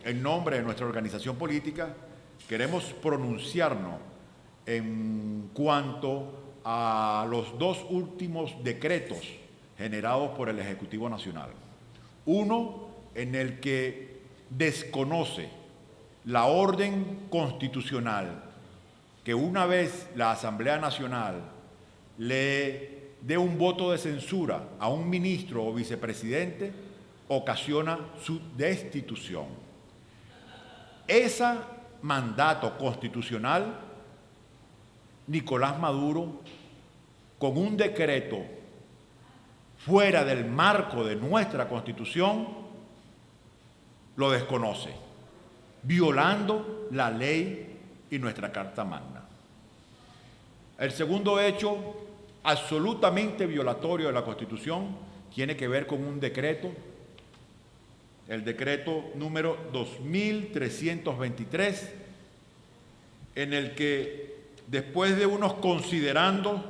en nombre de nuestra organización política, queremos pronunciarnos en cuanto a los dos últimos decretos generados por el Ejecutivo Nacional. Uno en el que desconoce la orden constitucional que una vez la Asamblea Nacional le dé un voto de censura a un ministro o vicepresidente, ocasiona su destitución. Ese mandato constitucional, Nicolás Maduro, con un decreto fuera del marco de nuestra Constitución, lo desconoce, violando la ley y nuestra Carta Magna. El segundo hecho absolutamente violatorio de la Constitución tiene que ver con un decreto, el decreto número 2323, en el que después de unos considerandos,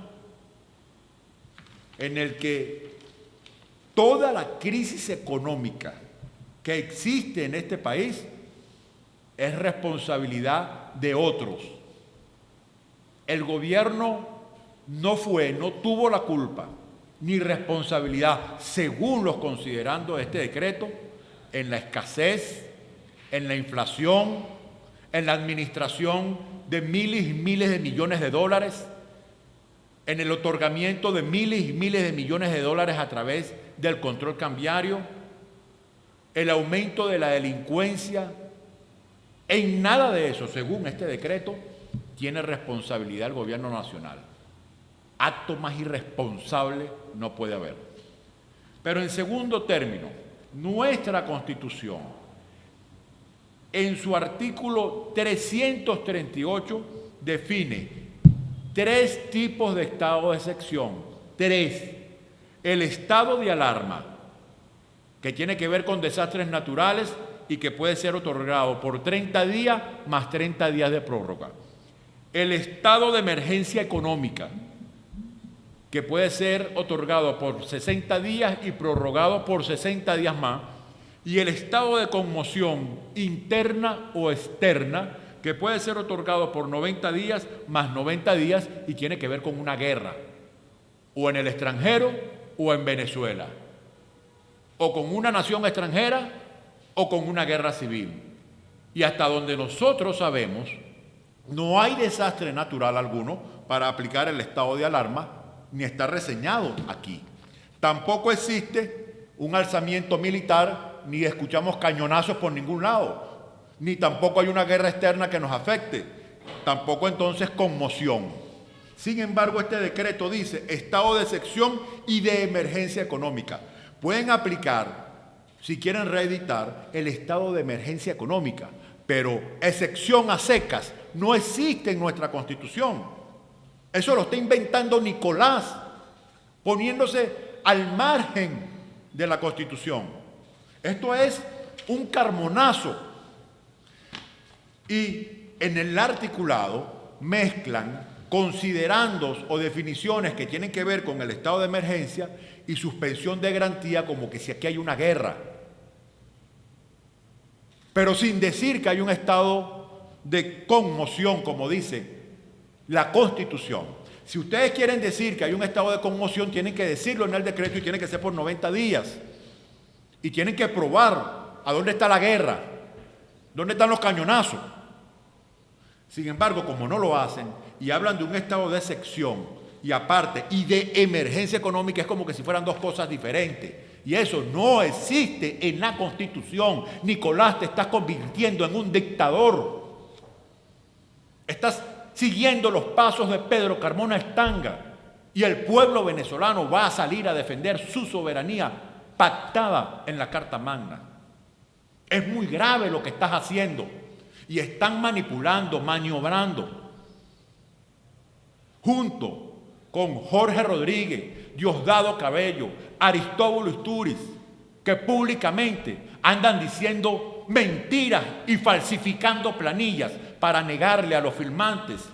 en el que toda la crisis económica que existe en este país es responsabilidad de otros. El gobierno no tuvo la culpa ni responsabilidad, según los considerandos de este decreto, en la escasez, en la inflación, en la administración de miles y miles de millones de dólares, en el otorgamiento de miles y miles de millones de dólares a través del control cambiario, el aumento de la delincuencia. En nada de eso, según este decreto, tiene responsabilidad el gobierno nacional. Acto más irresponsable no puede haber. Pero en segundo término, nuestra Constitución, en su artículo 338, define 3 tipos de estado de excepción. 3. El estado de alarma, que tiene que ver con desastres naturales y que puede ser otorgado por 30 días más 30 días de prórroga. El estado de emergencia económica, que puede ser otorgado por 60 días y prorrogado por 60 días más, y el estado de conmoción interna o externa, que puede ser otorgado por 90 días más 90 días y tiene que ver con una guerra, o en el extranjero o en Venezuela, o con una nación extranjera o con una guerra civil. Y hasta donde nosotros sabemos, no hay desastre natural alguno para aplicar el estado de alarma, ni está reseñado aquí. Tampoco existe un alzamiento militar, ni escuchamos cañonazos por ningún lado, ni tampoco hay una guerra externa que nos afecte, tampoco entonces conmoción. Sin embargo, este decreto dice estado de excepción y de emergencia económica. Pueden aplicar, si quieren reeditar, el estado de emergencia económica, pero excepción a secas no existe en nuestra Constitución. Eso lo está inventando Nicolás, poniéndose al margen de la Constitución. Esto es un carmonazo. Y en el articulado mezclan considerandos o definiciones que tienen que ver con el estado de emergencia y suspensión de garantía, como que si aquí hay una guerra. Pero sin decir que hay un estado de conmoción, como dice la Constitución. Si ustedes quieren decir que hay un estado de conmoción, tienen que decirlo en el decreto y tiene que ser por 90 días. Y tienen que probar a dónde está la guerra, dónde están los cañonazos. Sin embargo, como no lo hacen y hablan de un estado de excepción y aparte y de emergencia económica, es como que si fueran dos cosas diferentes. Y eso no existe en la Constitución. Nicolás, te estás convirtiendo en un dictador. Estás siguiendo los pasos de Pedro Carmona Estanga, y el pueblo venezolano va a salir a defender su soberanía pactada en la Carta Magna. Es muy grave lo que estás haciendo y están manipulando, maniobrando, junto con Jorge Rodríguez, Diosdado Cabello, Aristóbulo Istúriz, que públicamente andan diciendo mentiras y falsificando planillas para negarle a los firmantes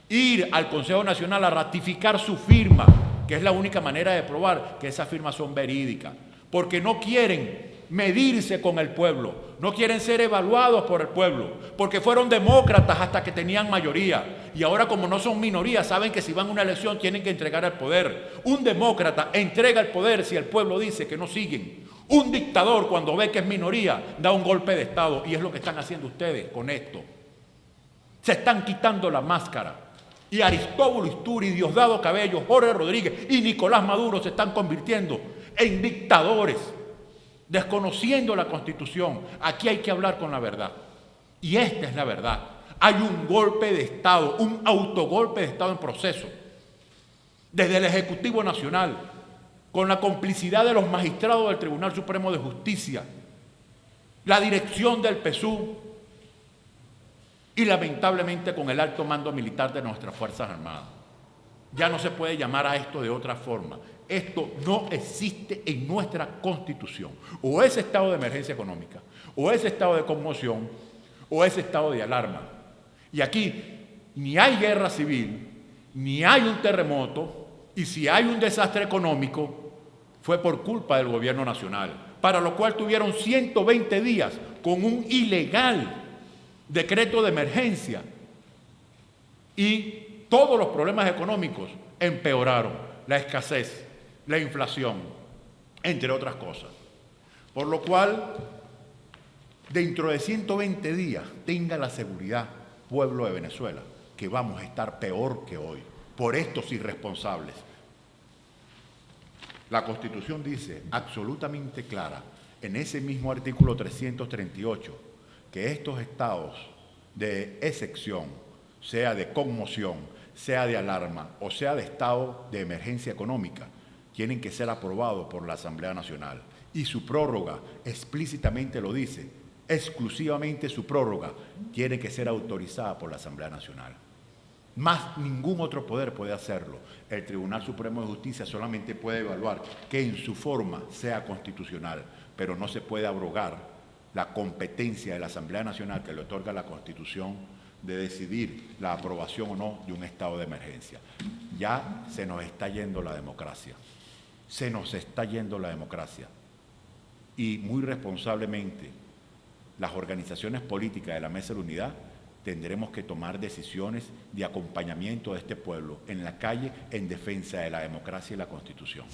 ir al Consejo Nacional a ratificar su firma, que es la única manera de probar que esas firmas son verídicas, porque no quieren medirse con el pueblo, no quieren ser evaluados por el pueblo, porque fueron demócratas hasta que tenían mayoría, y ahora como no son minoría, saben que si van a una elección tienen que entregar el poder. Un demócrata entrega el poder si el pueblo dice que no siguen. Un dictador, cuando ve que es minoría, da un golpe de Estado, y es lo que están haciendo ustedes con esto. Se están quitando la máscara. Y Aristóbulo Isturi, Diosdado Cabello, Jorge Rodríguez y Nicolás Maduro se están convirtiendo en dictadores, desconociendo la Constitución. Aquí hay que hablar con la verdad. Y esta es la verdad. Hay un golpe de Estado, un autogolpe de Estado en proceso. Desde el Ejecutivo Nacional, con la complicidad de los magistrados del Tribunal Supremo de Justicia, la dirección del PSUV, y lamentablemente con el alto mando militar de nuestras Fuerzas Armadas. Ya no se puede llamar a esto de otra forma. Esto no existe en nuestra Constitución. O es estado de emergencia económica, o es estado de conmoción, o es estado de alarma. Y aquí ni hay guerra civil, ni hay un terremoto, y si hay un desastre económico, fue por culpa del gobierno nacional, para lo cual tuvieron 120 días con un ilegal decreto de emergencia, y todos los problemas económicos empeoraron, la escasez, la inflación, entre otras cosas. Por lo cual, dentro de 120 días, tenga la seguridad, pueblo de Venezuela, que vamos a estar peor que hoy, por estos irresponsables. La Constitución dice absolutamente clara, en ese mismo artículo 338, que estos estados de excepción, sea de conmoción, sea de alarma o sea de estado de emergencia económica, tienen que ser aprobados por la Asamblea Nacional. Y su prórroga explícitamente lo dice, exclusivamente su prórroga tiene que ser autorizada por la Asamblea Nacional. Más ningún otro poder puede hacerlo. El Tribunal Supremo de Justicia solamente puede evaluar que en su forma sea constitucional, pero no se puede abrogar la competencia de la Asamblea Nacional que le otorga la Constitución de decidir la aprobación o no de un estado de emergencia. Ya se nos está yendo la democracia. Se nos está yendo la democracia. Y muy responsablemente, las organizaciones políticas de la Mesa de la Unidad tendremos que tomar decisiones de acompañamiento de este pueblo en la calle en defensa de la democracia y la Constitución.